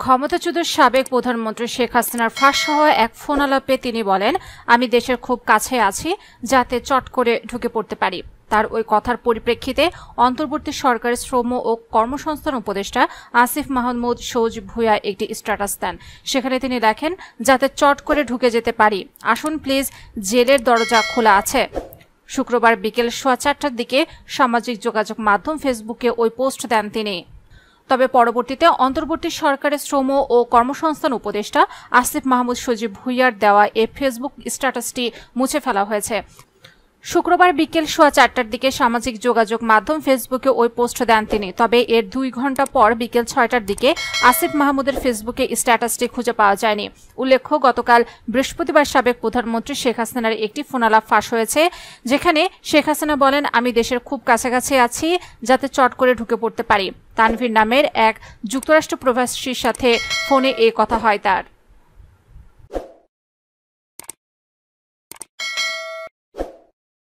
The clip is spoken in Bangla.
ক্ষমতাচ্যুত সাবেক প্রধানমন্ত্রী শেখ হাসিনার ফাঁস হওয়া এক ফোনালাপে তিনি বলেন, আমি দেশের খুব কাছে আছি, যাতে চট করে ঢুকে পড়তে পারি। তার ওই কথার পরিপ্রেক্ষিতে অন্তর্বর্তী সরকারের শ্রম ও কর্মসংস্থান উপদেষ্টা আসিফ মাহমুদ সজীব ভুঁইয়া একটি স্ট্যাটাস দেন। সেখানে তিনি লেখেন, যাতে চট করে ঢুকে যেতে পারি, আসুন প্লিজ, জেলের দরজা খোলা আছে। শুক্রবার বিকেল 4:15টার দিকে সামাজিক যোগাযোগ মাধ্যম ফেসবুকে ওই পোস্ট দেন তিনি। তবে পরবর্তীতে অন্তর্বর্তী সরকারের শ্রম ও কর্মসংস্থান উপদেষ্টা আসিফ মাহমুদ সজীব ভুঁইয়ার দেওয়া এই ফেসবুক স্ট্যাটাসটি মুছে ফেলা হয়েছে। শুক্রবার বিকেল 4:15টার দিকে সামাজিক যোগাযোগ মাধ্যম ফেসবুকে ওই পোস্ট দেন তিনি। তবে এর 2 ঘন্টা পর বিকেল 6টার দিকে আসিফ মাহমুদের ফেসবুকে স্ট্যাটাসটি খুঁজে পাওয়া যায়নি। উল্লেখ্য, গতকাল বৃহস্পতিবার সাবেক প্রধানমন্ত্রী শেখ হাসিনার একটি ফোনালাপ ফাঁস হয়েছে, যেখানে শেখ হাসিনা বলেন, আমি দেশের খুব কাছাকাছি আছি, যাতে চট করে ঢুকে পড়তে পারি। তানভীর নামের এক যুক্তরাষ্ট্র প্রবাসীর সাথে ফোনে এই কথা হয় তার।